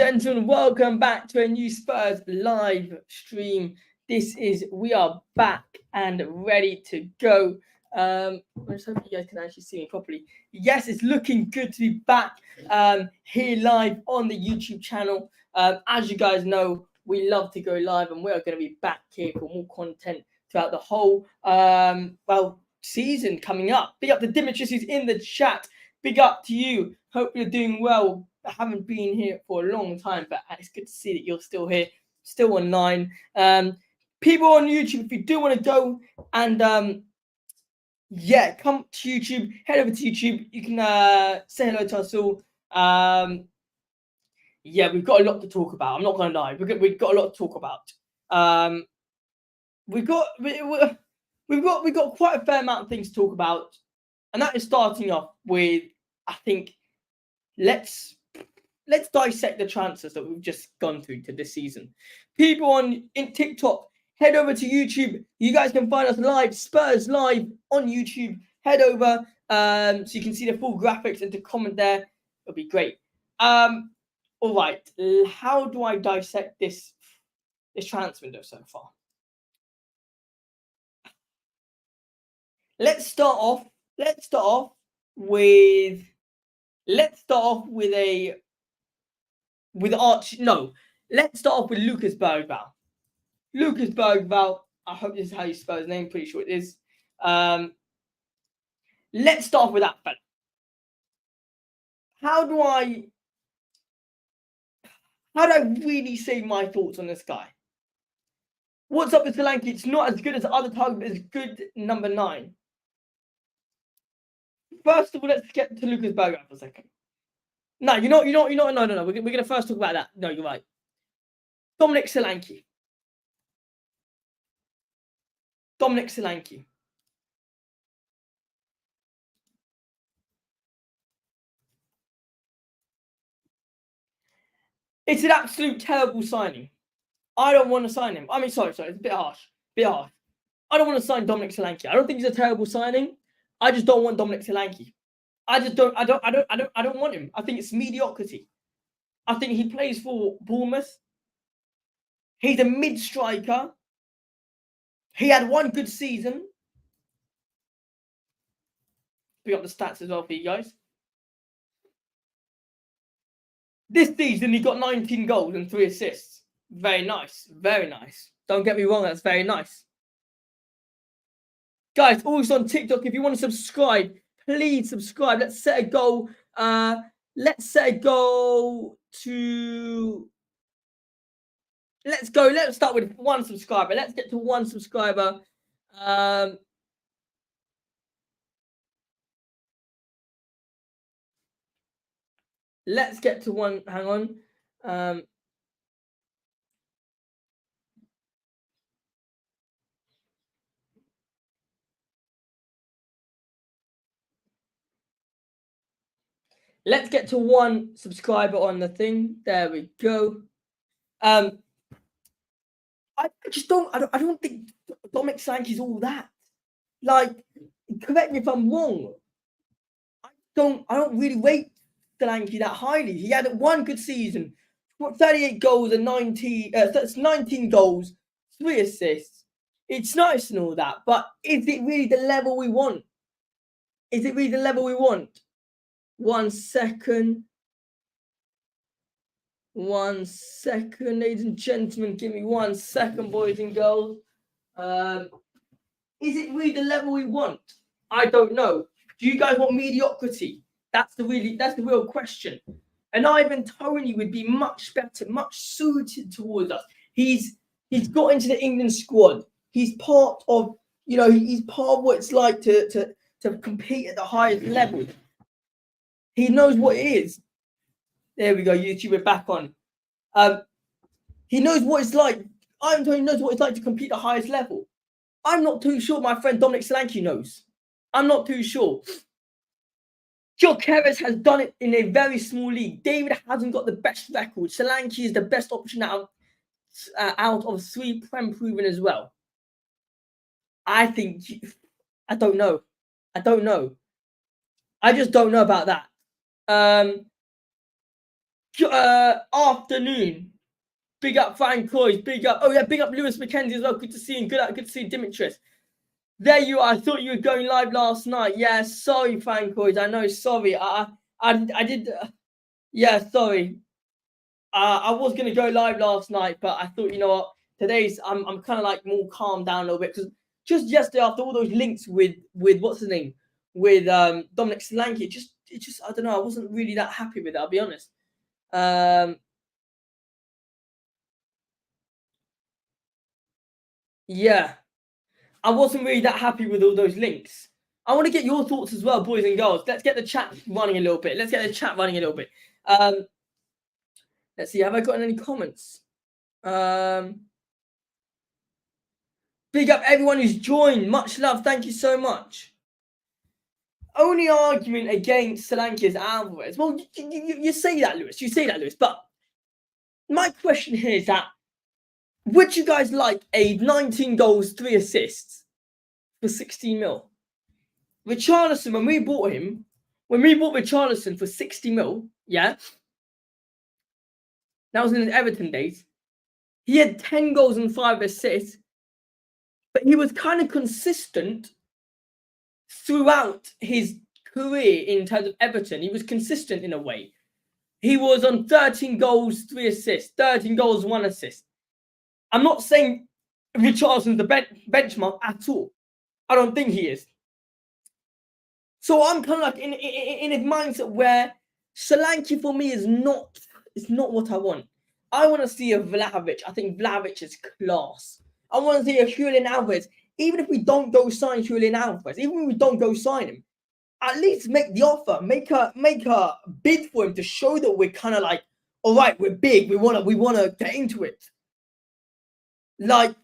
gentlemen, welcome back to a new Spurs live stream. We are back and ready to go. I just hope you guys can actually see me properly. Yes, it's looking good to be back here live on the YouTube channel. As you guys know, we love to go live, and we are going to be back here for more content throughout the whole season coming up. Big up to Dimitris who's in the chat. Big up to you. Hope you're doing well. I haven't been here for a long time, but it's good to see that you're still here, still online. People on YouTube, if you do want to go and come to YouTube, head over to YouTube. You can say hello to us all. We've got a lot to talk about. I'm not gonna lie, we've got a lot to talk about. We've got quite a fair amount of things to talk about, and that is starting off with, I think, let's dissect the transfers that we've just gone through to this season. People in TikTok, head over to YouTube. You guys can find us live, Spurs Live on YouTube. Head over so you can see the full graphics and to comment there. It'll be great. All right, how do I dissect this transfer window so far? Let's start off with Archie. No, let's start off with Lucas Bergvall. Lucas Bergvall. I hope this is how you spell his name. Pretty sure it is. Let's start off with that fella. How do I really say my thoughts on this guy? What's up with Solanke? It's not as good as the other target, but it's good number 9. First of all, let's get to Lucas Bergvall for a second. No, no. We're going to first talk about that. No, you're right. Dominik Solanke. It's an absolute terrible signing. I don't want to sign him. I mean, sorry, it's a bit harsh. I don't want to sign Dominik Solanke. I don't think he's a terrible signing. I just don't want Dominik Solanke. I don't want him. I think it's mediocrity. I think he plays for Bournemouth. He's a mid-striker. He had one good season. Pick up the stats as well for you guys. This season, he got 19 goals and 3 assists. Very nice. Very nice. Don't get me wrong, that's very nice. Guys, also on TikTok, if you want to subscribe, please subscribe. Let's set a goal. Let's start with 1 subscriber. Let's get to 1 subscriber. Let's get to 1. Hang on. Let's get to 1 subscriber on the thing. There we go. I don't think Dominic Solanke is all that. Like, correct me if I'm wrong. I don't really rate Solanke that highly. He had 1 good season. 38 goals and 19 goals, 3 assists. It's nice and all that, but is it really the level we want? 1 second. 1 second, ladies and gentlemen. Give me 1 second, boys and girls. Is it really the level we want? I don't know. Do you guys want mediocrity? That's the real question. And Ivan Toney would be much better, much suited towards us. He's got into the England squad. He's part of, he's part of what it's like to compete at the highest level. He knows what it is. There we go, YouTube, we're back on. He knows what it's like. Ivan Toney knows what it's like to compete at the highest level. I'm not too sure my friend Dominic Solanke knows. I'm not too sure. Gyökeres has done it in a very small league. David hasn't got the best record. Solanke is the best option out of 3 Prem proven as well. I don't know. I just don't know about that. afternoon. Big up Frank Coys, big up. Oh yeah, big up Lewis McKenzie as well. Good to see him. Good to see Dimitris. There you are. I thought you were going live last night. Yeah, sorry, Frank Coys. I know. Sorry. I did. Yeah, sorry. I was gonna go live last night, but I thought, you know what? Today's I'm kind of like more calmed down a little bit because just yesterday after all those links with what's his name with Dominik Solanke, it just I don't know. I wasn't really that happy with it. I'll be honest. Yeah, I wasn't really that happy with all those links. I want to get your thoughts as well, boys and girls. Let's get the chat running a little bit. Let's see. Have I gotten any comments? Big up everyone who's joined. Much love. Thank you so much. Only argument against Solanke is Alvarez. Well, you say that, Lewis. You say that, Lewis. But my question here is that would you guys like a 19 goals, 3 assists for 16 mil? Richarlison, when we bought Richarlison for 60 mil, yeah, that was in his Everton days. He had 10 goals and 5 assists, but he was kind of consistent throughout his career in terms of Everton. He was consistent in a way. He was on 13 goals, 3 assists, 13 goals, 1 assist. I'm not saying Richarlison's the benchmark at all. I don't think he is. So I'm kind of like in his mindset where Solanke for me is not what I want. I want to see a Vlahovic. I think Vlahovic is class. I want to see a Julian Alvarez. Even if we don't go sign Julian Alvarez, even if we don't go sign him, at least make the offer, make a bid for him to show that we're kind of like, all right, we're big. We wanna get into it. Like,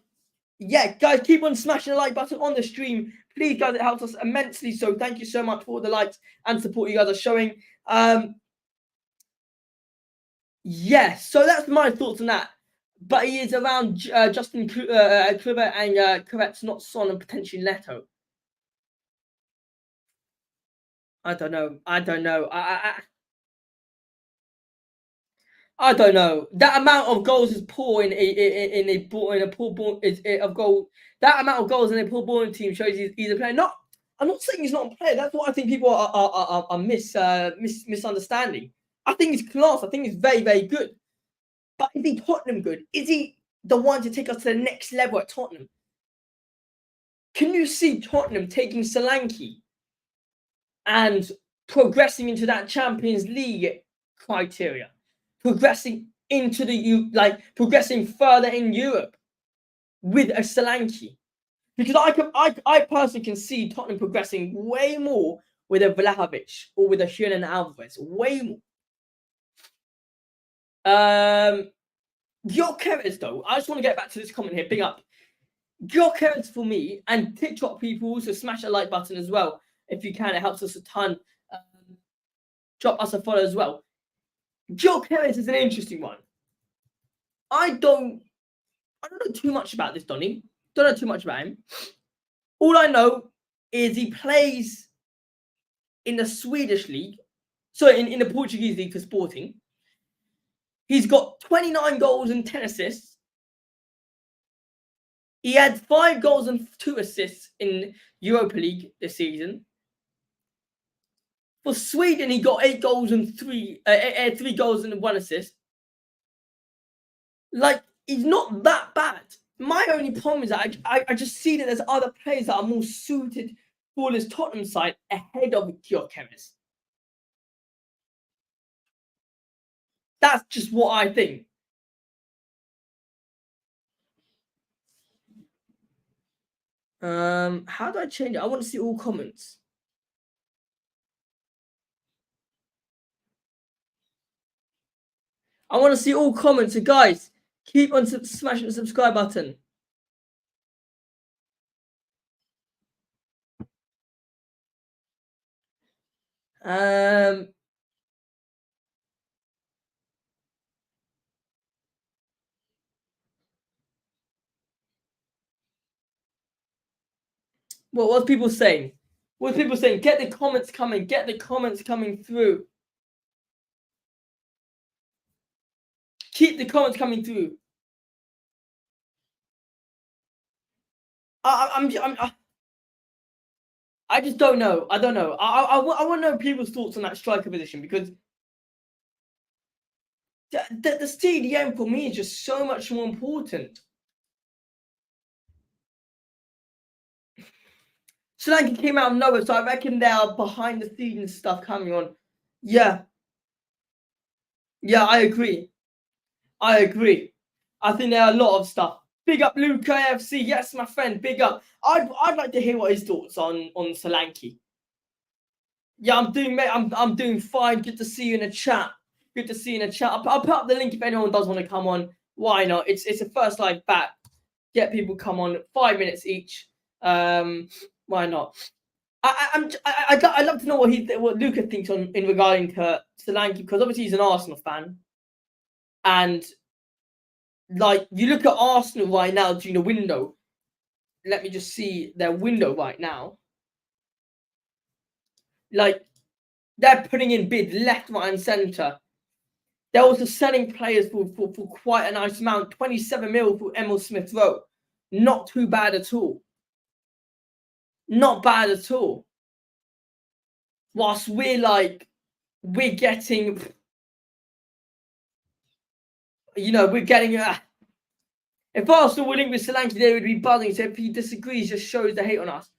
yeah, guys, keep on smashing the like button on the stream. Please, guys, it helps us immensely. So thank you so much for all the likes and support you guys are showing. Yeah, so that's my thoughts on that. But he is around Justin Kluivert and Kovacs, not Son, and potentially Leto. I don't know. I don't know. I don't know. That amount of goals is poor in a poor ball of goal. That amount of goals in a poor balling team shows he's a player. Not. I'm not saying he's not a player. That's what I think people are misunderstanding. I think he's class. I think he's very, very good. But is he Tottenham good? Is he the one to take us to the next level at Tottenham? Can you see Tottenham taking Solanke and progressing into that Champions League criteria? Progressing into progressing further in Europe with a Solanke? Because I personally can see Tottenham progressing way more with a Vlahovic or with a Julian Alvarez. Way more. Gyökeres, though, I just want to get back to this comment here. Big up. Gyökeres for me, and TikTok people also smash a like button as well if you can. It helps us a ton. Drop us a follow as well. Gyökeres is an interesting one. I don't know too much about this, Donny. Don't know too much about him. All I know is he plays in the Swedish league. Sorry, in the Portuguese league for Sporting. He's got 29 goals and 10 assists. He had 5 goals and 2 assists in Europa League this season. For Sweden, he got 8 goals and 3 goals and 1 assist. Like, he's not that bad. My only problem is that I just see that there's other players that are more suited for this Tottenham side ahead of Gyökeres. That's just what I think. How do I change it? I want to see all comments. I want to see all comments. So guys, keep on smashing the subscribe button. What's people saying? What's people saying? Get the comments coming. Get the comments coming through. Keep the comments coming through. I just don't know. I don't know. I want to know people's thoughts on that striker position, because the CDM for me is just so much more important. Solanke came out of nowhere, so I reckon there are behind the scenes stuff coming on. Yeah. Yeah, I agree. I think there are a lot of stuff. Big up Luca FC. Yes, my friend. Big up. I'd like to hear what his thoughts on Solanke. Yeah, I'm doing fine. Good to see you in the chat. Good to see you in the chat. I'll put up the link if anyone does want to come on. Why not? It's a first live back. Get people come on 5 minutes each. Why not? I'd love to know what Luca thinks in regarding to Solanke, because obviously he's an Arsenal fan, and like you look at Arsenal right now during the window. Let me just see their window right now. Like they're putting in bids left, right, and centre. They're also selling players for quite a nice amount. 27 mil for Emile Smith Rowe. Not too bad at all. Not bad at all. Whilst we're getting, we're getting if Arsenal were linked with Solanke, they would be buzzing. So if he disagrees, just shows the hate on us.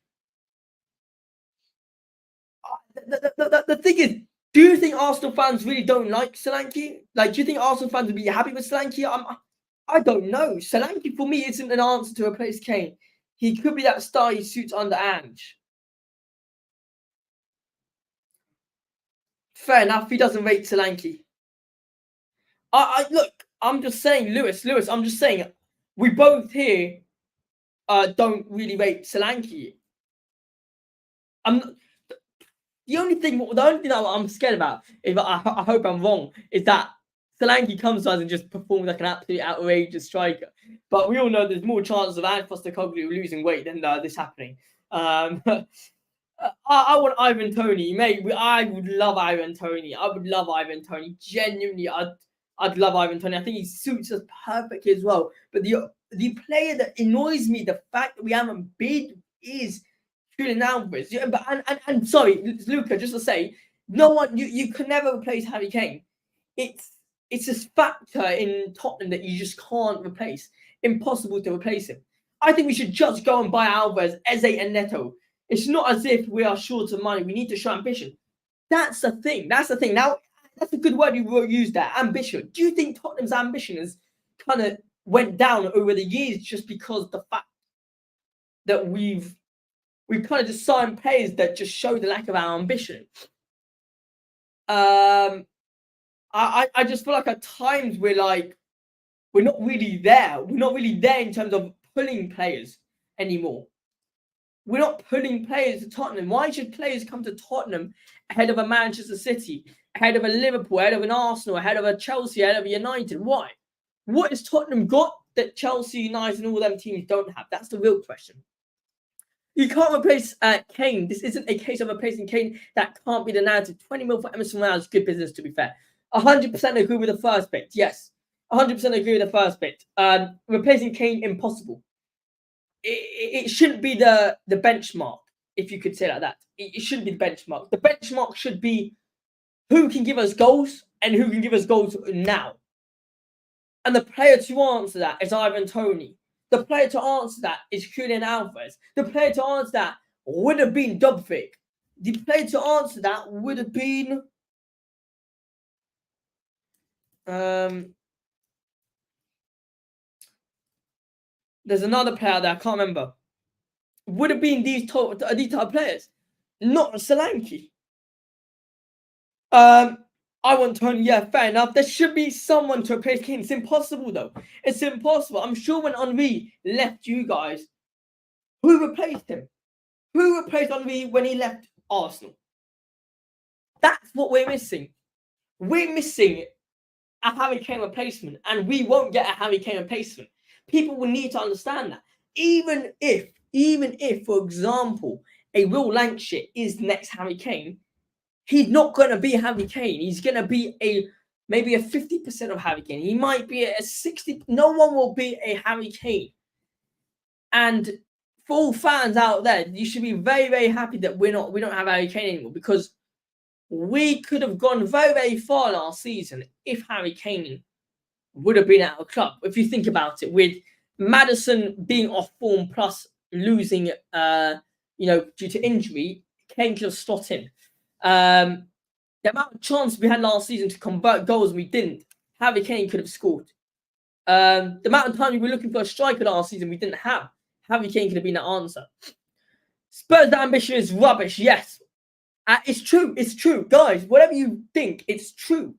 The thing is, do you think Arsenal fans really don't like Solanke? Like, do you think Arsenal fans would be happy with Solanke? I don't know. Solanke, for me, isn't an answer to replace Kane. He could be that star he suits under Ange. Fair enough. He doesn't rate Solanke. Look, I'm just saying, Lewis, I'm just saying, we both here don't really rate Solanke. The only thing that I'm scared about, if I hope I'm wrong, is that Solanke comes to us and just performs like an absolutely outrageous striker. But we all know there's more chances of Ange Postecoglou losing weight than this happening. I want Ivan Toney, mate. I would love Ivan Toney. I would love Ivan Toney. Genuinely, I'd love Ivan Toney. I think he suits us perfectly as well. But the player that annoys me, the fact that we haven't bid, is Julian Alvarez. Yeah, and sorry, Luca, just to say, no one, you can never replace Harry Kane. It's a factor in Tottenham that you just can't replace. Impossible to replace him. I think we should just go and buy Alvarez, Eze, and Neto. It's not as if we are short of money. We need to show ambition. That's the thing. Now, that's a good word you used there, ambition. Do you think Tottenham's ambition has kind of went down over the years just because the fact that we've kind of just signed players that just show the lack of our ambition? I just feel like at times we're not really there. We're not really there in terms of pulling players anymore. We're not pulling players to Tottenham. Why should players come to Tottenham ahead of a Manchester City, ahead of a Liverpool, ahead of an Arsenal, ahead of a Chelsea, ahead of a United? Why? What has Tottenham got that Chelsea, United, and all them teams don't have? That's the real question. You can't replace Kane. This isn't a case of replacing Kane. That can't be the narrative. 20 mil for Emerson is good business, to be fair. 100% agree with the first bit. Yes. 100% agree with the first bit. Replacing Kane, impossible. It shouldn't be the benchmark, if you could say like that. It shouldn't be the benchmark. The benchmark should be who can give us goals and who can give us goals now. And the player to answer that is Ivan Toney. The player to answer that is Julian Alvarez. The player to answer that would have been Dubvik. The player to answer that would have been there's another player that I can't remember. Would have been these type of players, not Solanke. I want Toney. Yeah, fair enough. There should be someone to replace Kane. It's impossible, though. It's impossible. I'm sure when Henry left you guys, who replaced him? Who replaced Henry when he left Arsenal? That's what we're missing. We're missing a Harry Kane replacement, and we won't get a Harry Kane replacement. People will need to understand that. Even if, for example, a Will Lancashire is the next Harry Kane, he's not going to be Harry Kane. He's going to be a maybe a 50% of Harry Kane. He might be a 60. No one will be a Harry Kane. And for all fans out there, you should be very, very happy that we don't have Harry Kane anymore, because we could have gone very, very far last season if Harry Kane would have been at our club. If you think about it, with Maddison being off form plus losing, due to injury, Kane could have slot in. The amount of chances we had last season to convert goals and we didn't, Harry Kane could have scored. The amount of time we were looking for a striker last season we didn't have, Harry Kane could have been the answer. Spurs' ambition is rubbish, yes. It's true, guys. Whatever you think, it's true.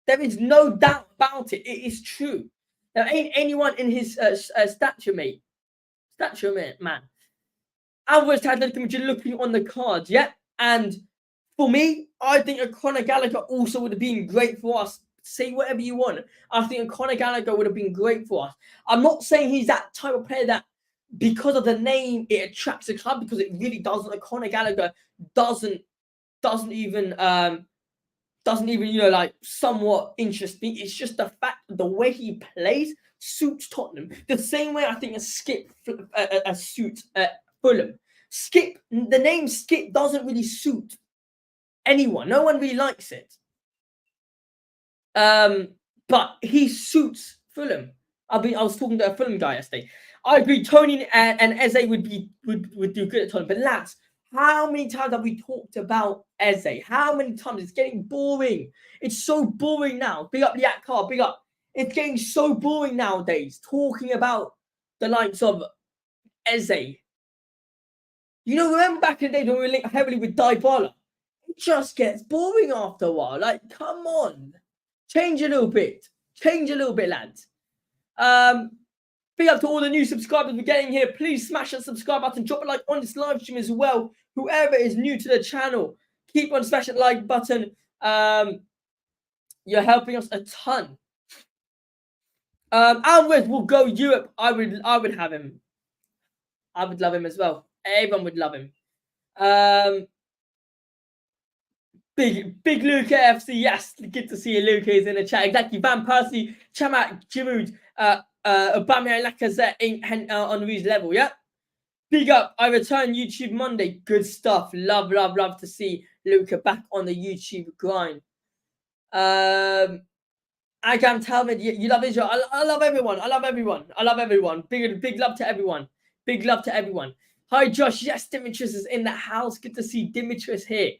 There is no doubt about it. It is true. There ain't anyone in his stature, man. Alvarez had looking on the cards, yeah. And for me, I think a Conor Gallagher also would have been great for us. Say whatever you want. I think a Conor Gallagher would have been great for us. I'm not saying he's that type of player that, because of the name, it attracts the club, because it really doesn't. A Conor Gallagher doesn't even somewhat interest me. It's just the fact that the way he plays suits Tottenham. The same way I think a Skip suits Fulham. Skip, the name Skip doesn't really suit anyone. No one really likes it. But he suits Fulham. I was talking to a Fulham guy yesterday. I agree, Tony and Eze would do good at Tottenham. But lads, how many times have we talked about Eze? How many times? It's getting boring. It's so boring now. Big up Yakkar, big up. It's getting so boring nowadays, talking about the likes of Eze. Remember back in the day when we were linked heavily with Dybala? It just gets boring after a while. Like, come on. Change a little bit. Lads. Big up to all the new subscribers we're getting here. Please smash that subscribe button. Drop a like on this live stream as well. Whoever is new to the channel, keep on smashing the like button. You're helping us a ton. Alvarez will go Europe. I would have him. I would love him as well. Everyone would love him. Big Luca FC. Yes, good to see you, Luca is in the chat. Exactly. Van Persie, Chamak, Giroud, Aubameyang, Lacazette ain't on Henry's level. Yeah. Big up. I return YouTube Monday. Good stuff. Love to see Luca back on the YouTube grind. Agam Talmud, you love Israel. I love everyone. Big love to everyone. Hi, Josh. Yes, Dimitris is in the house. Good to see Dimitris here.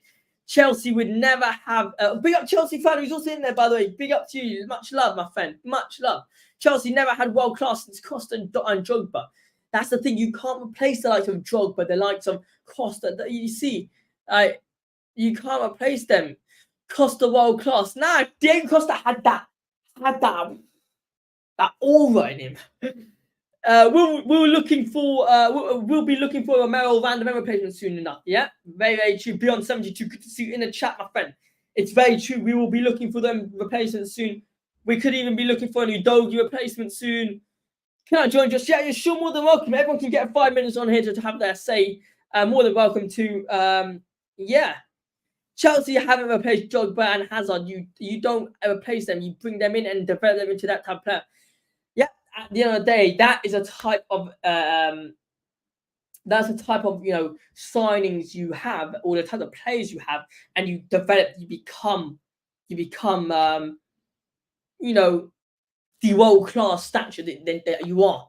Chelsea would never have... big up Chelsea fan who's also in there, by the way. Big up to you. Much love, my friend. Much love. Chelsea never had world class since Costa and Drogba. That's the thing. You can't replace the likes of Drogba, the likes of Costa. You see, you can't replace them. Costa world class. Nah, Diego Costa had that aura in him. We'll be looking for a Romero random replacement soon enough. Yeah, very, very true. Beyond 72, good to see you in the chat, my friend. It's very true. We will be looking for them replacements soon. We could even be looking for a Udogie replacement soon. Can I join just? Yeah, you're sure more than welcome. Everyone can get 5 minutes on here to have their say. More than welcome to. Yeah. Chelsea haven't replaced Drogba and Hazard. You don't replace them. You bring them in and develop them into that type of player. Yeah, at the end of the day, that is a type of signings you have, or the type of players you have, and you develop. You become the world class stature that you are.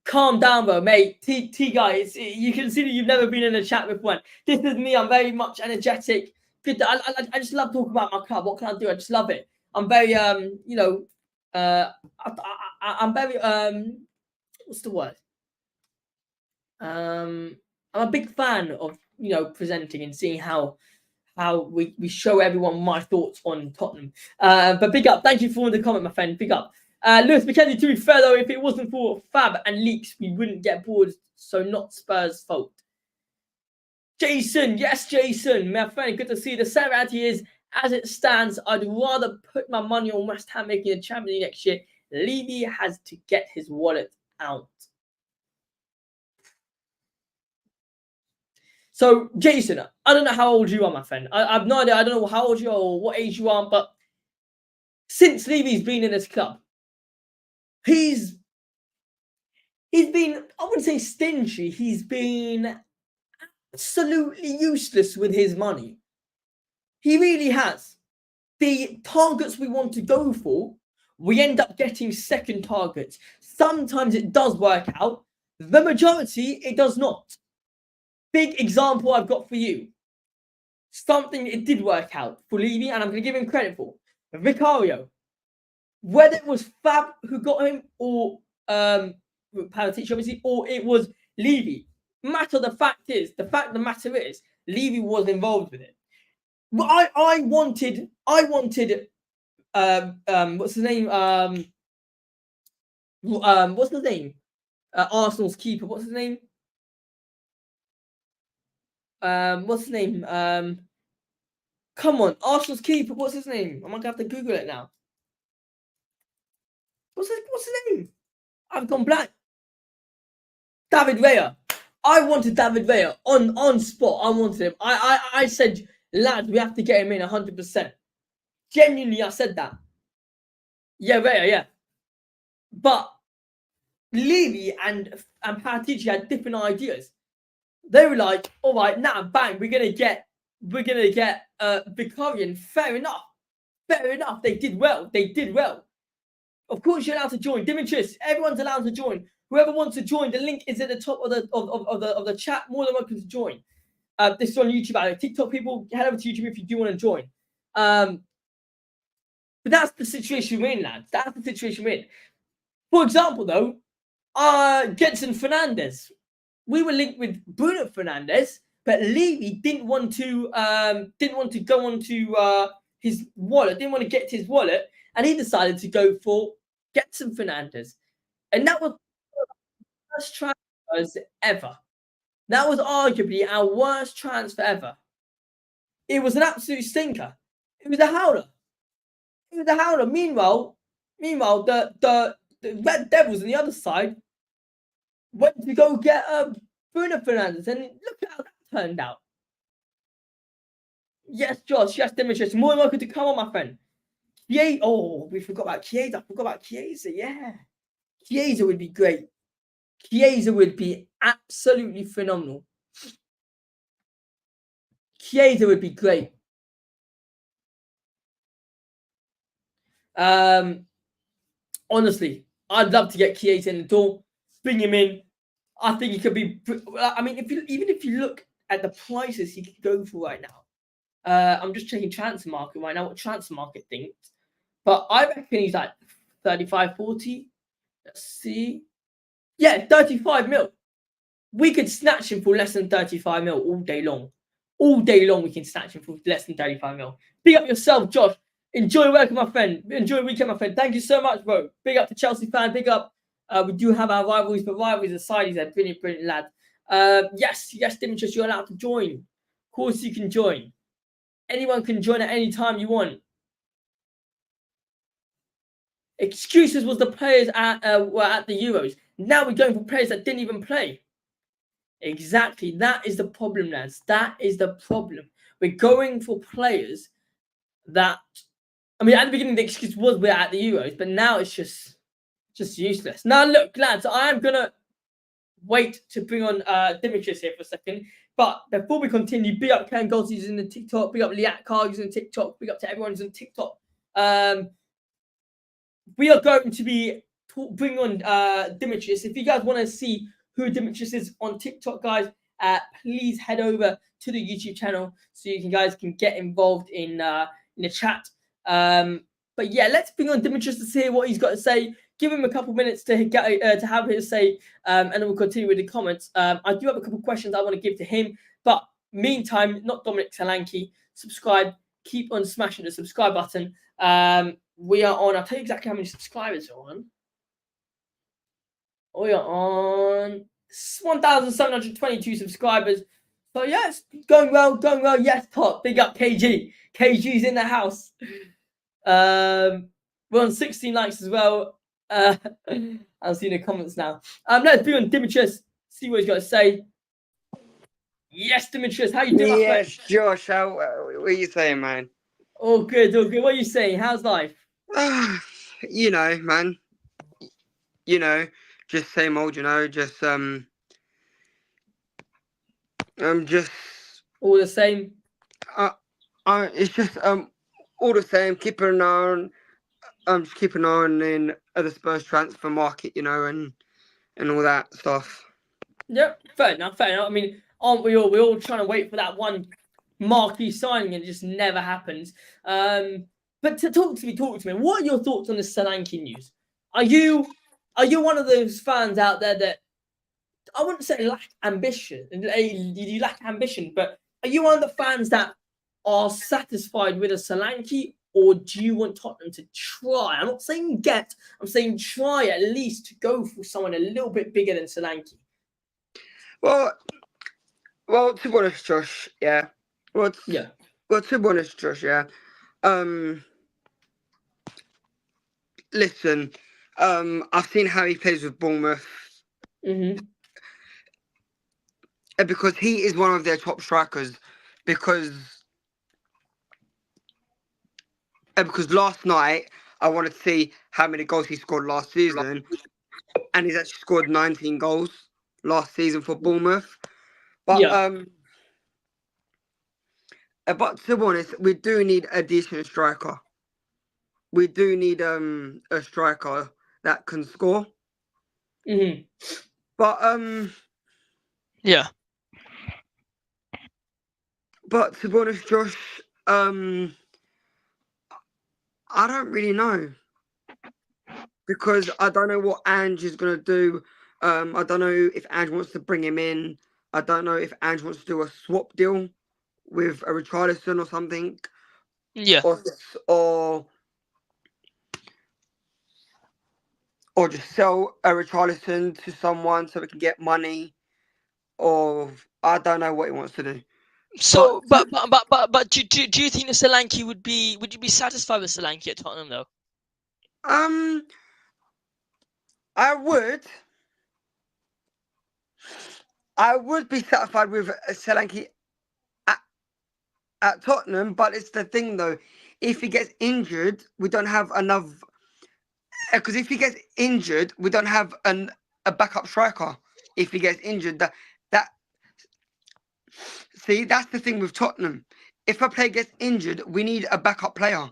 Calm down, bro, mate. T guys, you can see that you've never been in a chat with one. This is me. I'm very much energetic. Good. I just love talking about my club. What can I do? I just love it. I'm very I'm very what's the word? I'm a big fan of presenting and seeing how we show everyone my thoughts on Tottenham. But big up. Thank you for the comment, my friend. Big up. Lewis McKenzie, to be fair though, if it wasn't for Fab and leaks, we wouldn't get bored. So not Spurs' fault. Jason, yes, Jason, my friend, good to see you. The sad reality is, as it stands, I'd rather put my money on West Ham making the Champions League next year. Levy has to get his wallet out. So, Jason, I don't know how old you are, my friend. I have no idea. I don't know how old you are or what age you are, but since Levy's been in this club, he's been, I wouldn't say stingy, he's been absolutely useless with his money. He really has. The targets we want to go for, we end up getting second targets. Sometimes it does work out. The majority, it does not. Big example I've got for you. Something it did work out for Levy, and I'm going to give him credit for. Vicario. Whether it was Fab who got him, or Palatich, obviously, or it was Levy. The fact of the matter is, Levy was involved with it. But I wanted what's his name? What's his name? Arsenal's keeper. What's his name? What's his name? Come on, Arsenal's keeper. What's his name? I'm gonna have to Google it now. What's his name? I've gone blank. David Raya. I wanted David Raya on spot. I wanted him. I said, lads, we have to get him in 100%. Genuinely, I said that. Yeah, Raya, yeah. But Levy and Paratici had different ideas. They were like, all right, now bang, we're gonna get Vicarian. Fair enough. They did well. Of course, you're allowed to join. Dimitris, everyone's allowed to join. Whoever wants to join, the link is at the top of the chat. More than welcome to join. This is on YouTube. TikTok people, head over to YouTube if you do want to join. But that's the situation we're in, lads. That's the situation we're in. For example, though, Gedson Fernandes. We were linked with Bruno Fernandes, but Levy didn't want to go onto his wallet. Didn't want to get to his wallet, and he decided to go for Gedson Fernandes, and that was the worst transfers ever. That was arguably our worst transfer ever. It was an absolute stinker. It was a howler. Meanwhile, the Red Devils on the other side went to go get Bruno Fernandes, and look at how that turned out. Yes, Josh. Yes, Demetrius. More than welcome to come on, my friend. Chiesa. Oh, we forgot about Chiesa. I forgot about Chiesa. Yeah. Chiesa would be great. Chiesa would be absolutely phenomenal. Chiesa would be great. Honestly, I'd love to get Chiesa in the door, bring him in. I think he could be. I mean, even if you look at the prices he could go for right now, I'm just checking transfer market right now. What transfer market thinks, but I reckon he's like 35, 40. Let's see. Yeah, 35 mil. We could snatch him for less than 35 mil all day long. All day long, we can snatch him for less than 35 mil. Big up yourself, Josh. Enjoy working, my friend. Enjoy weekend, my friend. Thank you so much, bro. Big up to Chelsea fan. Big up. We do have our rivalries, but rivalries aside, he's a brilliant lad. Yes, Dimitris, you're allowed to join. Of course, you can join. Anyone can join at any time you want. Excuses was the players were at the Euros. Now we're going for players that didn't even play. Exactly. That is the problem, lads. That is the problem. We're going for players that, I mean, at the beginning, the excuse was we're at the Euros, but now it's just useless. Now, look, lads, I am going to wait to bring on Dimitris here for a second. But before we continue, big up Ken Golds using the TikTok, big up Liat Carr using TikTok, big up to everyone who's on TikTok. We are going to be bringing on Dimitris. If you guys want to see who Dimitris is on TikTok, guys, please head over to the YouTube channel so you guys can get involved in the chat. But yeah, let's bring on Dimitris to see what he's got to say. Give him a couple minutes to get to have his say, and then we'll continue with the comments. I do have a couple questions I want to give to him, but meantime, not Dominic Solanke. Subscribe. Keep on smashing the subscribe button. We are on. I'll tell you exactly how many subscribers we're on. We are on 1,722 subscribers. So yes, going well. Yes, top. Big up KG. KG's in the house. We're on 16 likes as well. I'll see the comments now. Let's be on Dimitris. See what he's got to say. Yes, Dimitris, how you doing? Yes, Josh. What are you saying, man? All good. What are you saying? How's life? You know, man. You know, just same old. You know, just just All the same. uh, it's just all the same. Keep an eye on, just keep an eye on in the Spurs transfer market. You know, and all that stuff. Yep, fair enough, fair enough. I mean, aren't we all? We're all trying to wait for that one marquee signing, and it just never happens. But talk to me. What are your thoughts on the Solanke news? Are you one of those fans out there that I wouldn't say lack ambition? You lack ambition, but are you one of the fans that are satisfied with a Solanke, or do you want Tottenham to try? I'm not saying get. I'm saying try at least to go for someone a little bit bigger than Solanke. Well, to be honest, Josh, yeah. Well, to be honest, Josh, yeah. Listen, I've seen how he plays with Bournemouth. Mm-hmm. Because he is one of their top strikers. Because last night I wanted to see how many goals he scored last season, and he's actually scored 19 goals last season for Bournemouth. But but to be honest, we do need a decent striker. We do need a striker that can score. Mm-hmm. But yeah. But to be honest, Josh, I don't really know, because I don't know what Ange is gonna do. I don't know if Ange wants to bring him in. I don't know if Ange wants to do a swap deal with a Richarlison or something. Yeah. Or just sell a Richarlison to someone so we can get money. Or I don't know what he wants to do. So, but do you think the Solanke would you be satisfied with Solanke at Tottenham though? I would be satisfied with Solanke at Tottenham, but it's the thing though. If he gets injured, we don't have enough. Because if he gets injured, we don't have a backup striker. If he gets injured, see, that's the thing with Tottenham. If a player gets injured, we need a backup player.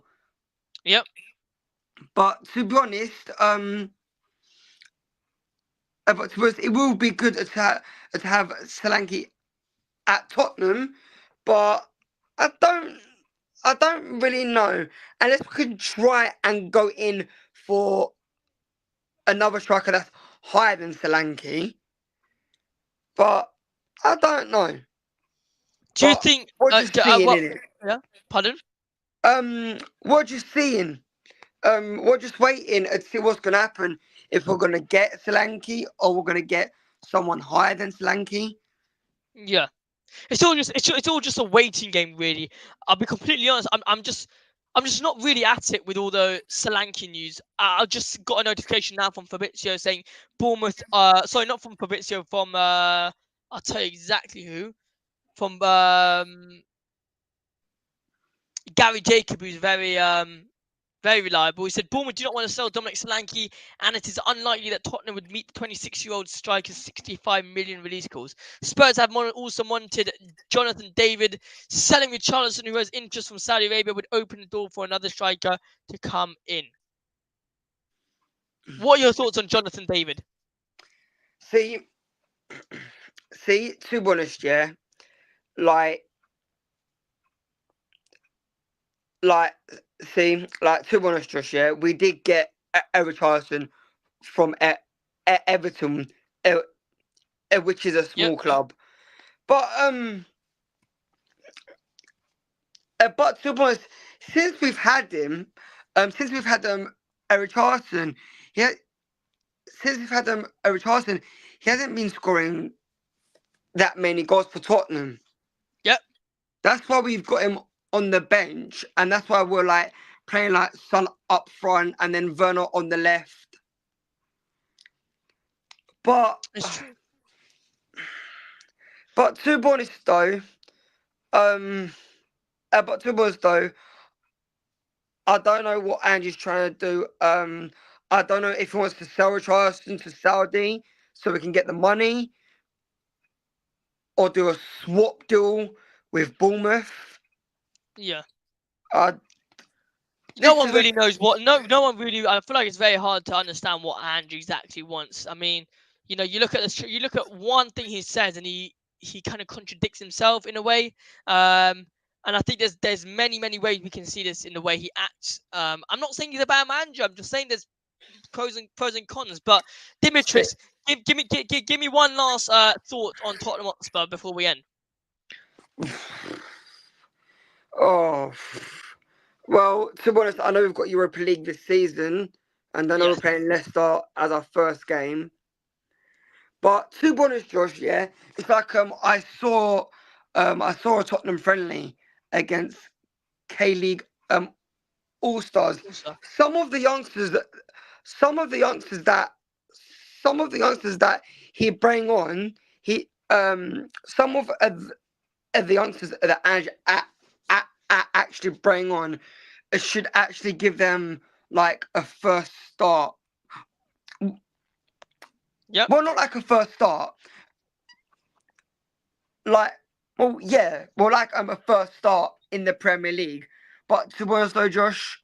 Yep. But to be honest, it will be good to have Solanke at Tottenham, but I don't really know. Unless we could try and go in for another striker that's higher than Solanke. But I don't know. Do you think? We're just seeing in it. Yeah. Pardon? We're just seeing. We're just waiting to see what's gonna happen. If we're gonna get Solanke or we're gonna get someone higher than Solanke. Yeah. It's all just a waiting game, really. I'll be completely honest. I'm just not really at it with all the Solanke news. I just got a notification now from Fabrizio saying Bournemouth. Sorry, not from Fabrizio. From I'll tell you exactly who. From Gary Jacob, who's very reliable. He said Bournemouth do not want to sell Dominic Solanke, and it is unlikely that Tottenham would meet the 26-year-old striker's 65 million release clause. Spurs have also wanted Jonathan David. Selling Richarlison, who has interest from Saudi Arabia, would open the door for another striker to come in. What are your thoughts on Jonathan David? See, to be honest, yeah, to be honest, Josh, yeah, we did get a Richarlison from Everton, which is a small club, but to be honest, since we've had him, a Richarlison, he hasn't been scoring that many goals for Tottenham. Yep. That's why we've got him on the bench, and that's why we're like playing like Son up front and then Werner on the left. But It's true. But to be honest though, I don't know what Ange's trying to do. I don't know if he wants to sell Richarlison to Saudi so we can get the money, or do a swap deal with Bournemouth. Yeah. This No one is really knows what. No one really. I feel like it's very hard to understand what Ange exactly wants. I mean, you know, you look at this. You look at one thing he says, and he kind of contradicts himself in a way. And I think there's many ways we can see this in the way he acts. I'm not saying he's a bad manager. I'm just saying there's pros and cons. But Dimitris, give me one last thought on Tottenham Hotspur before we end. Oh, well, to be honest, I know we've got Europa League this season, and I know we're playing Leicester as our first game. But to be honest, Josh, yeah, it's like I saw a Tottenham friendly against K-League All Stars. Some of the youngsters that he bring on, some of the youngsters that Ange actually bring on should actually give them like a first start. Yeah. Well, not like a first start. Like, a first start in the Premier League. But to be honest though, Josh,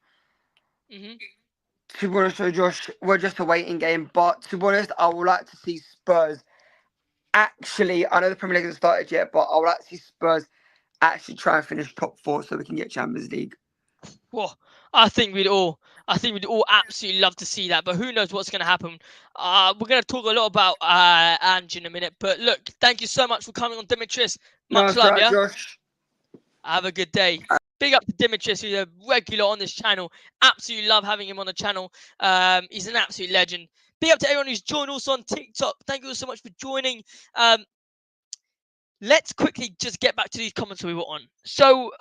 we're just a waiting game. But to be honest, I would like to see Spurs. Actually, I know the Premier League hasn't started yet, but I would like to see Spurs actually try and finish top 4 so we can get Champions League. Well, I think we'd all absolutely love to see that, but who knows what's going to happen. We're going to talk a lot about Ange in a minute, but look, thank you so much for coming on, Dimitris. Much love, yeah? Josh. Have a good day. Big up to Dimitris, who's a regular on this channel. Absolutely love having him on the channel. He's an absolute legend. Big up to everyone who's joined also on TikTok. Thank you all so much for joining. Let's quickly just get back to these comments we were on. So,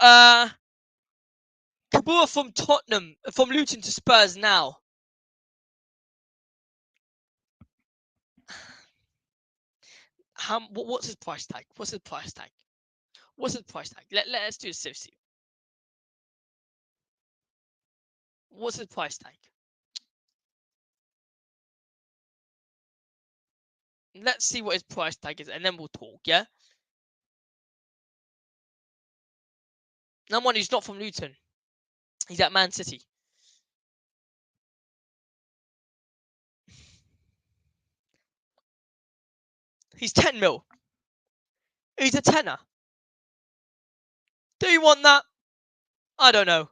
Kabua from Tottenham, from Luton to Spurs now. What's his price tag? Let's do this seriously. What's his price tag? Let's see what his price tag is, and then we'll talk, yeah? Number one, he's not from Luton. He's at Man City. He's 10 mil. He's a tenner. Do you want that? I don't know.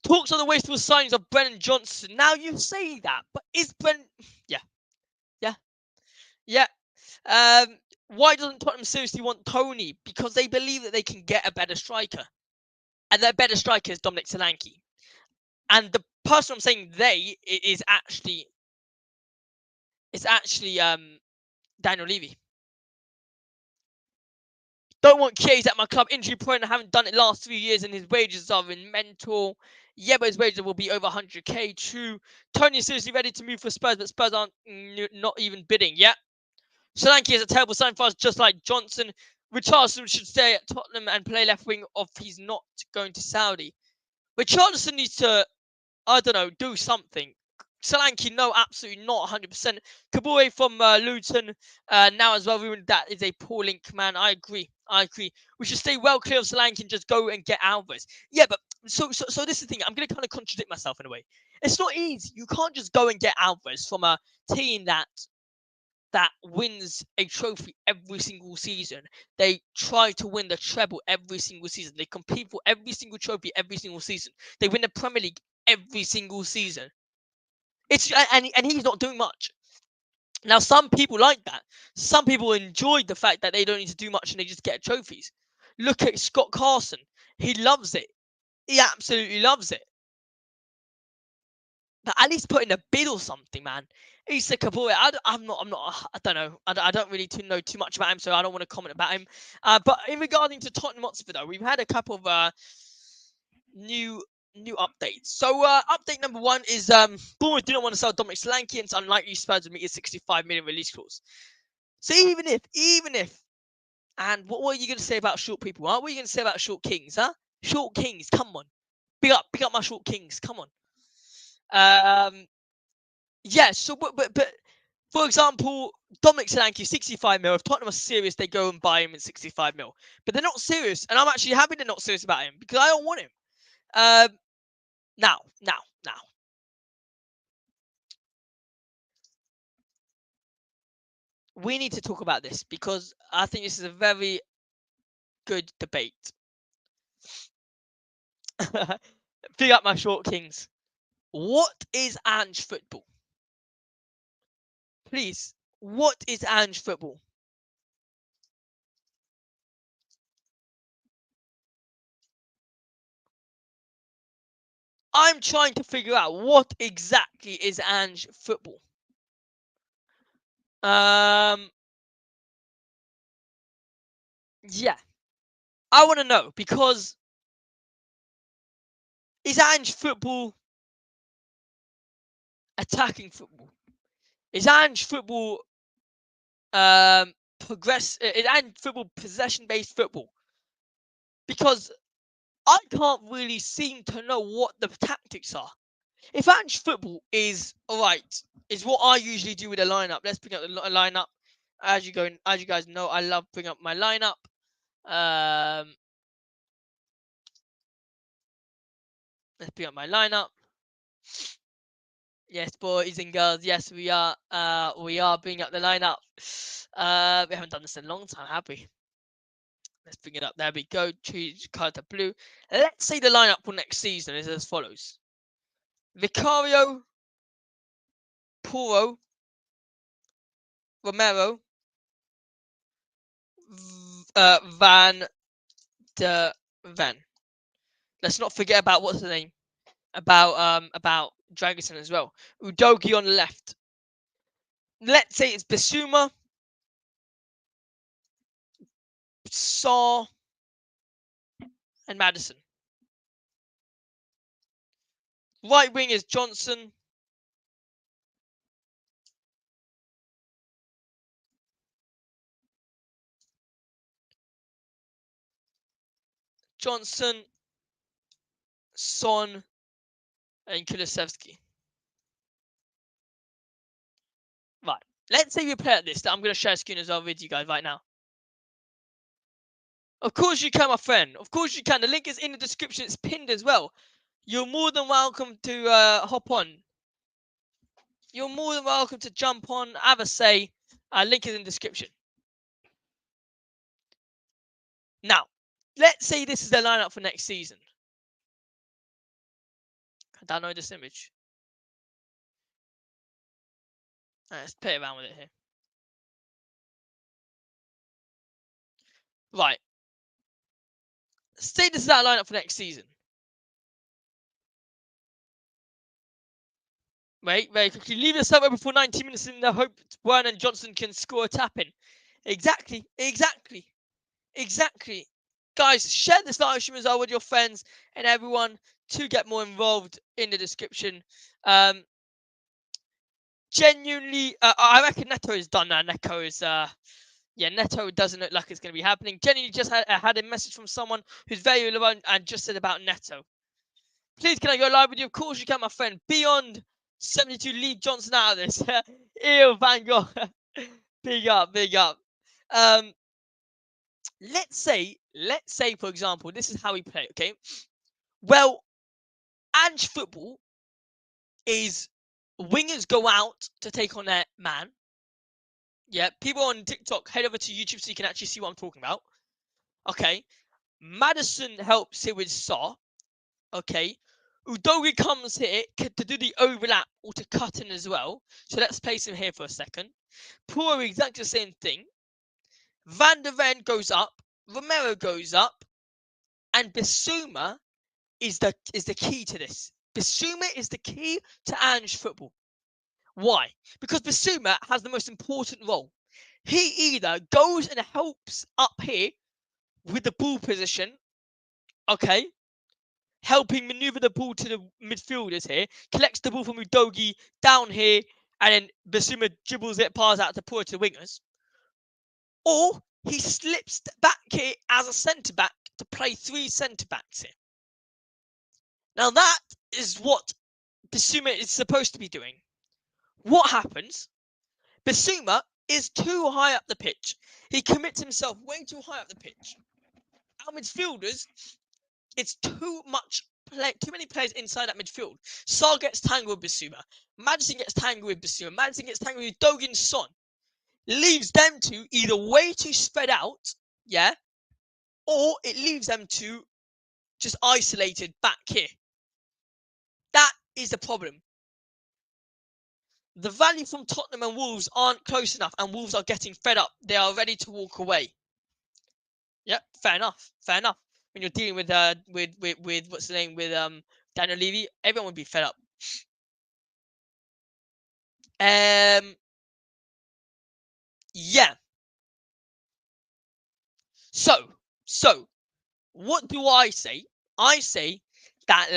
Talks on the wasteful signings of Brennan Johnson. Now you say that, but is Brennan... Yeah. Why doesn't Tottenham seriously want Tony? Because they believe that they can get a better striker. And their better striker is Dominic Solanke. And the person I'm saying they is actually Daniel Levy. Don't want Chiesa at my club. Injury prone. I haven't done it last 3 years, and his wages are in mental. Yeah, but his wages will be over 100k. True. Tony is seriously ready to move for Spurs, but Spurs aren't not even bidding. Yeah. Solanke is a terrible sign for us, just like Johnson. Richarlison should stay at Tottenham and play left wing if he's not going to Saudi. Richarlison needs to, I don't know, do something. Solanke, no, absolutely not 100%. Kabue from Luton now as well. That is a poor link, man. I agree. We should stay well clear of Solanke and just go and get Alvarez. Yeah, but so this is the thing. I'm going to kind of contradict myself in a way. It's not easy. You can't just go and get Alvarez from a team that wins a trophy every single season. They try to win the treble every single season. They compete for every single trophy every single season. They win the Premier League every single season. And he's not doing much. Now, some people like that. Some people enjoy the fact that they don't need to do much and they just get trophies. Look at Scott Carson. He loves it. He absolutely loves it. But at least put in a bid or something, man. He's a Kabul. I don't know. I don't really know too much about him, so I don't want to comment about him. But in regarding to Tottenham Hotspur, though, we've had a couple of new updates. So update number one is Bournemouth do not want to sell Dominic Solanke, and it's unlikely Spurs would meet a 65 million release clause. So even if, and what were you going to say about short people? Huh? What are you going to say about short kings? Huh? Short kings, come on. big up my short kings. Come on. Yeah. So, but for example, Dominic Solanke, 65 mil. If Tottenham are serious, they go and buy him at 65 mil. But they're not serious, and I'm actually happy they're not serious about him because I don't want him. Now. We need to talk about this because I think this is a very good debate. Big up my short kings. What is Ange football? Please, what is Ange football? I'm trying to figure out what exactly is Ange football. Yeah, I want to know because is Ange football attacking football? Is Ange football is Ange football possession-based football? Because I can't really seem to know what the tactics are. If Ange football is alright, is what I usually do with a lineup. Let's bring up the lineup. As you guys know, I love bringing up my lineup. Let's bring up my lineup. Yes, boys and girls. Yes, we are. We are bringing up the lineup. We haven't done this in a long time, have we? Let's bring it up. There we go. Choose colour to blue. Let's say the lineup for next season is as follows: Vicario, Porro, Romero, Van de Ven. Let's not forget about what's the name about Dragusin as well. Udogie on the left. Let's say it's Bissouma, Sarr, and Maddison. Right wing is Johnson. Johnson, Son, and Kulusevski. Right. Let's say we play at this. I'm going to share a screen as well with you guys right now. Of course you can, my friend. Of course you can. The link is in the description. It's pinned as well. You're more than welcome to hop on. You're more than welcome to jump on, have a say. Link is in the description. Now, let's say this is the lineup for next season. I don't know this image. Let's play around with it here. Right. Say this is our lineup for next season. Wait, very quickly. Leave yourself open for 90 minutes in the hope Bryan and Johnson can score a tap in. Exactly. Guys, share this live stream as well with your friends and everyone to get more involved in the description. Genuinely, I reckon Neto is done now. Neto doesn't look like it's going to be happening. Genuinely just had a message from someone who's very relevant and just said about Neto. Please, can I go live with you? Of course you can, my friend. Beyond 72, leave Johnson out of this. Ew, Van Gogh. Big up. Let's say, for example, this is how we play, okay? Well, Ange football is wingers go out to take on their man. Yeah, people on TikTok, head over to YouTube so you can actually see what I'm talking about. Okay. Maddison helps here with Sarr. Okay. Udogie comes here to do the overlap or to cut in as well. So let's place him here for a second. Porro, exactly the same thing. Van der Ven goes up. Romero goes up. And Bissouma is the key to this. Bissouma is the key to Ange football. Why? Because Bissouma has the most important role. He either goes and helps up here with the ball position, okay, helping maneuver the ball to the midfielders here, collects the ball from Udogie down here, and then Bissouma dribbles it, passes out to Porro to the wingers. Or he slips back here as a centre-back to play 3 centre-backs here. Now that is what Bissouma is supposed to be doing. What happens? Bissouma is too high up the pitch. He commits himself way too high up the pitch. Our midfielders, it's too many players inside that midfield. Sarr gets tangled with Bissouma. Maddison gets tangled with Bissouma. Maddison gets tangled with Udogie and Son. Leaves them to either way too spread out, yeah, or it leaves them to just isolated back here. That is the problem. The value from Tottenham and Wolves aren't close enough, and Wolves are getting fed up. They are ready to walk away. Yep, fair enough. Fair enough. When you're dealing with what's the name, with Daniel Levy, everyone would be fed up. Yeah. So what do I say? I say that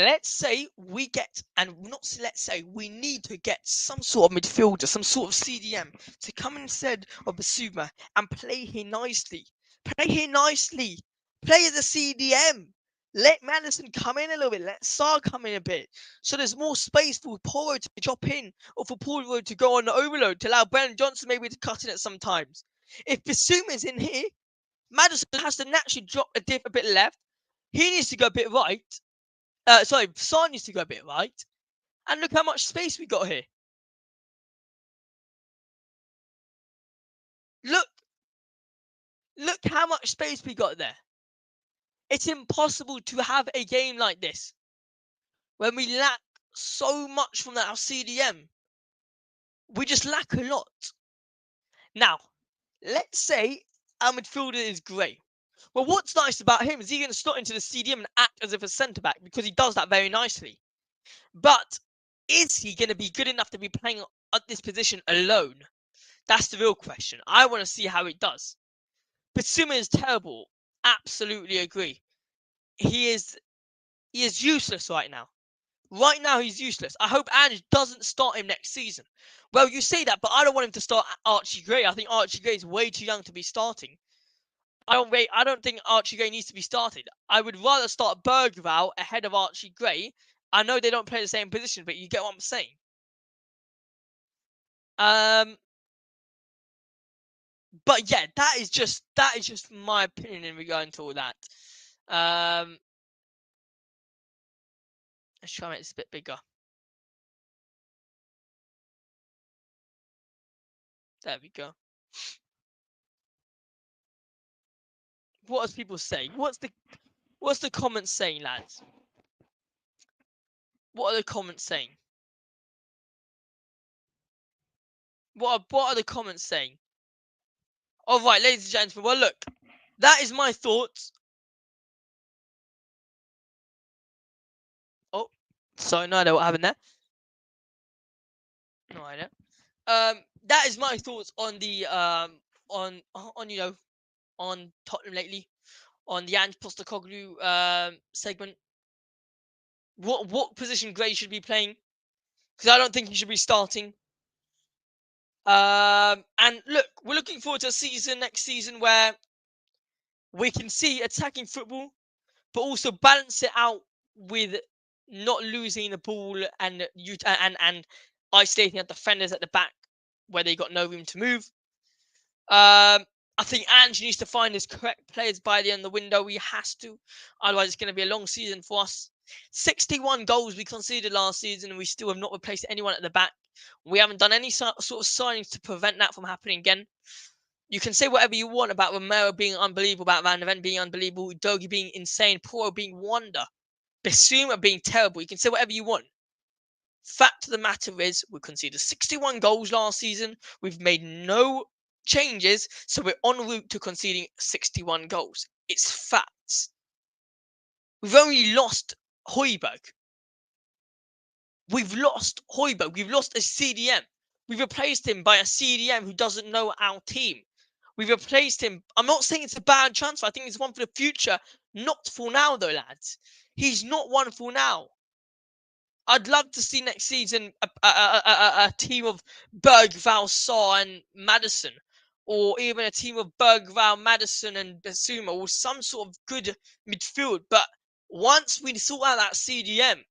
we need to get some sort of midfielder, some sort of CDM to come instead of Bissouma and play here nicely. Play as a CDM. Let Maddison come in a little bit. Let Sarr come in a bit. So there's more space for Porro to drop in, or for Porro to go on the overload, to allow Brennan Johnson maybe to cut in at some times. If Bissouma's in here, Maddison has to naturally drop a diff a bit left. He needs to go a bit right. Sarr needs to go a bit right. And look how much space we got here. Look how much space we got there. It's impossible to have a game like this when we lack so much from our CDM. We just lack a lot. Now, let's say our midfielder is Gray. Well, what's nice about him is he's going to slot into the CDM and act as if a centre-back, because he does that very nicely. But is he going to be good enough to be playing at this position alone? That's the real question. I want to see how he does. Bissouma is terrible. Absolutely agree. He is useless right now. Right now, he's useless. I hope Ange doesn't start him next season. Well, you say that, but I don't want him to start Archie Gray. I think Archie Gray is way too young to be starting. I don't think Archie Gray needs to be started. I would rather start Bergvall ahead of Archie Gray. I know they don't play the same position, but you get what I'm saying. But yeah, that is just my opinion in regard to all that. Let's try and make this a bit bigger. There we go. What does people say? What's the comments saying, lads? What are the comments saying? What are the comments saying? All right, ladies and gentlemen. Well, look, that is my thoughts. Oh, sorry, no idea what happened there. No idea. That is my thoughts on the on Tottenham lately, on the Ange Postecoglou segment. What position Gray should be playing? Because I don't think he should be starting. And look, we're looking forward to a season next season where we can see attacking football, but also balance it out with not losing the ball and isolating the defenders at the back where they got no room to move. I think Ange needs to find his correct players by the end of the window. He has to. Otherwise, it's going to be a long season for us. 61 goals we conceded last season, and we still have not replaced anyone at the back. We haven't done any sort of signings to prevent that from happening again. You can say whatever you want about Romero being unbelievable, about Van der Ven being unbelievable, Udogie being insane, Porro being wonder, Bissouma being terrible. You can say whatever you want. Fact of the matter is, we conceded 61 goals last season. We've made no changes, so we're en route to conceding 61 goals. It's facts. We've only lost Hojberg. We've lost Hojberg. We've lost a CDM. We've replaced him by a CDM who doesn't know our team. We've replaced him. I'm not saying it's a bad transfer. I think it's one for the future. Not for now, though, lads. He's not one for now. I'd love to see next season a team of Bergvall, Sarr and Maddison. Or even a team of Bergvall, Maddison and Bissouma. Or some sort of good midfield. But Once we sort out that CDM,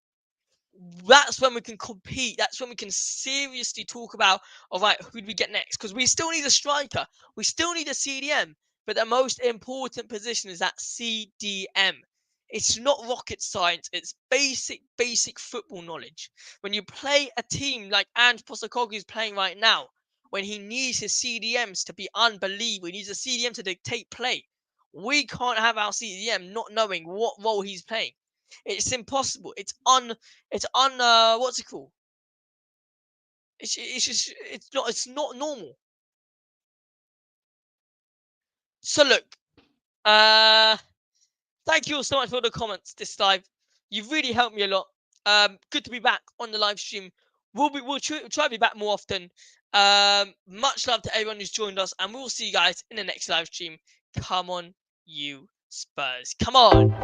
that's when we can compete. That's when we can seriously talk about, all right, who do we get next? Because we still need a striker. We still need a CDM. But the most important position is that CDM. It's not rocket science. It's basic football knowledge. When you play a team like Ange Postecoglou is playing right now, when he needs his CDMs to be unbelievable, he needs a CDM to dictate play. We can't have our CDM not knowing what role he's playing. It's impossible. It's what's it called? It's not normal. So look, thank you all so much for the comments this live. You've really helped me a lot. Good to be back on the live stream. We'll try to be back more often. Much love to everyone who's joined us, and we'll see you guys in the next live stream. Come on, you Spurs. Come on.